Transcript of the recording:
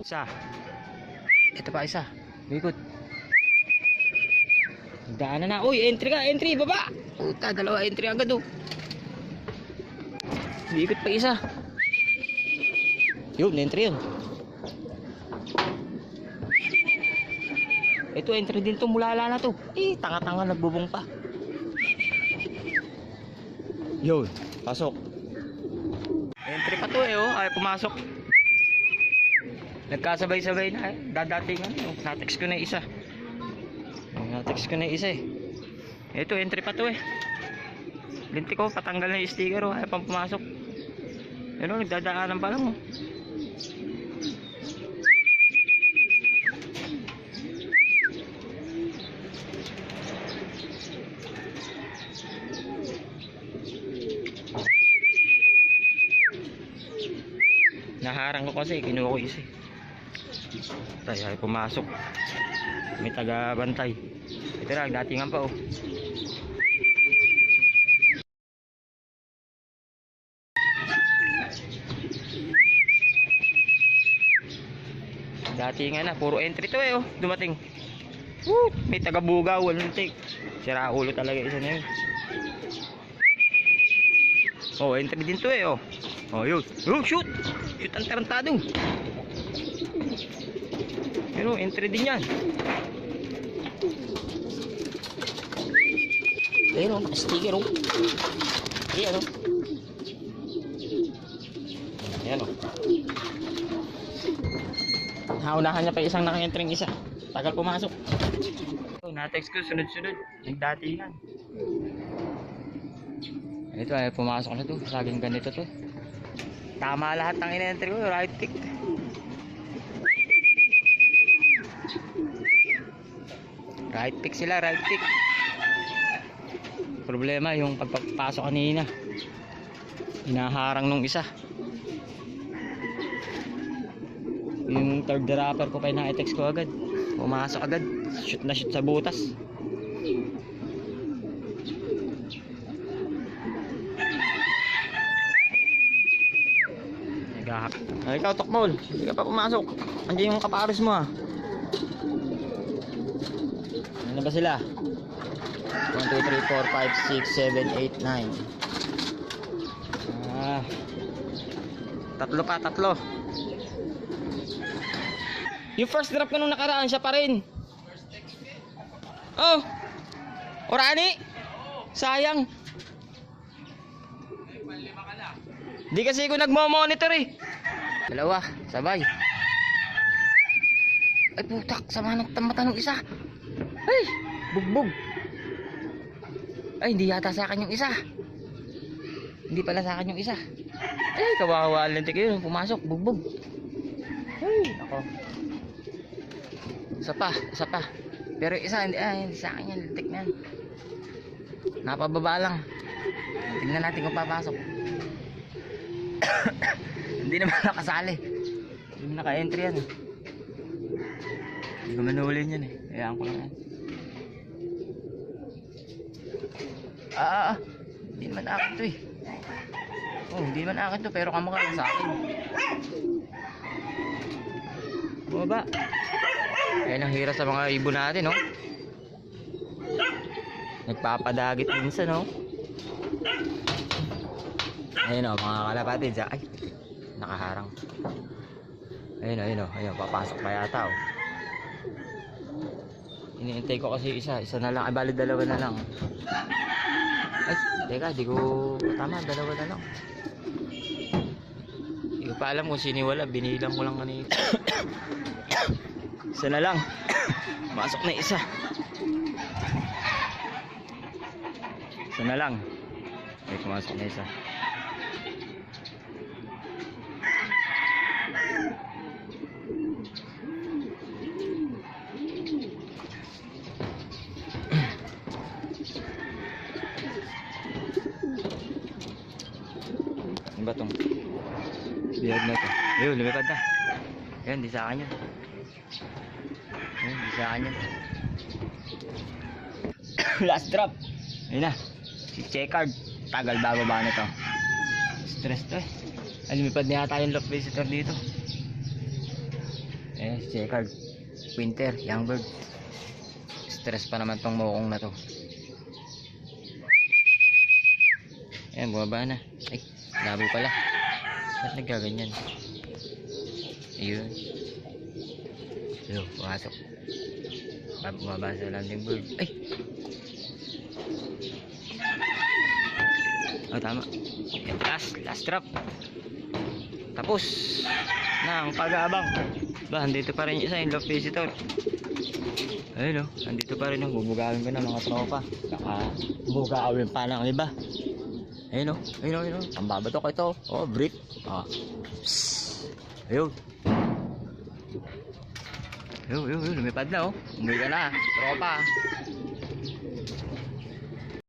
Isa. Ito pa isa. Ikot. Daanan na. Uy, entry ka, entry, baba. Puta, dalawa entry agad oh. Ikot pa isa. Yun, entry yun. Ito, entry din to, mulala na to. Eh, tanga-tanga, nagbubong pa. Yun, pasok. Entry pa to eh oh, ay pumasok. Nagkasabay-sabay na eh. Dadatingan. Natext ko na isa. Natext ko na isa eh. Ito, entry pa to eh. Linti ko, patanggal na yung sticker oh. Ayaw pang pumasok. Ano, nagdadaanan pa lang oh. Naharang ko kasi, kinuha ko isa eh. Tayo ay pumasok. May taga-bantay. Ito lang, datingan pa oh. Datingan na, puro entry to eh oh. Dumating. Woo! May taga-bugaw, walang take. Sira ulo talaga isa na yun. Oh, entry din to eh oh. Oh, yun. Oh, shoot! Shoot ang tarantado. Pero entry din yan. Ayun oh, naka-sticker oh. Ayan oh. Ayan oh. Naunahan niya pa isang naka-entry isa. Tagal pumasok. Oh, na-text ko sunod-sunod. Nagdatingan. Ito ay pumasok na to. Saging ganito to. Tama lahat ng in-entry ko. Right pick. Right pick sila. Right pick. Problema yung pagpapasok kanina. Hinaharang nung isa. Yung third dropper ko pa na-text ko agad. Pumasok agad. Shoot na shoot sa butas. Ay, ikaw Tokmol, hindi ka pa pumasok. Andiyan yung kapares mo ah. Ano ba sila? 1, 2, 3, 4, 5, 6, 7, 8, 9. Ah, tatlo pa, tatlo. Yung first drop ko nung nakaraan, siya pa rin. Oh, Orani? Sayang. Di kasi ko nagmo-monitor eh. Dalawa, sabay. Ay putak, sama ng mata ng isa. Ay, bugbog. Ay, hindi yata sa akin yung isa. Hindi pala sa akin yung isa. Ay, kawawa lintik yun, pumasok, bugbog. Ay, ako. Isa pa. Pero isa, hindi sa akin yan, lintik na yan. Napababa lang. Tingnan natin kung papasok. Hindi naman nakasali. Hindi naman naka-entry yan eh. Hindi ko manulin yan eh. Hayaan ko lang yan. Hindi naman akin to eh. Oh, hindi naman akin to pero kamukha lang sa akin. Bumaba. Ayan ang hira sa mga ibon natin oh. Nagpapadagit minsan oh. Ayun o, mga kalapatid. Ay, nakaharang. Ayun, papasok pa yata o. Iniintay ko kasi isa na lang. Ay, bali dalawa na lang. Ay, teka, di ko tama, dalawa na lang. Di ko pa alam kung siniwala. Binilang ko lang kanina. Isa na lang. Pasok na isa. Isa na lang. Ay, pumasok na isa. Ano ba itong biyag na ito? Ayun, lumipad na. Ayun, di sa akin yun. Ayun, di sa akin yun. Last drop. Ayun na. Si Checard. Tagal bababa na ito. Stress to eh. Ay, lumipad na yata yung lock visitor dito. checkered. Winter, young bird. Stress pa naman tong mokong na to. Ayan, bumaba na. Ay, labo pala. Ba't nagkaganyan? Ayun. Ayun, pumasok. Bumaba sa landing bird. Ay! Oh, tama. Ayan, last drop. Tapos na ang pag-aabang. Ba, andito pa rin yung isa, yung love visitor. Ayun o, andito pa rin yung bubugawin ko na mga tropa. Saka bubugawin pa ng iba. Ayun o, ayun o. Ang babato ko ito. Oh, brick. Oh. Ayun. Ayun, lumipad na oh. Umuwi ka na, tropa.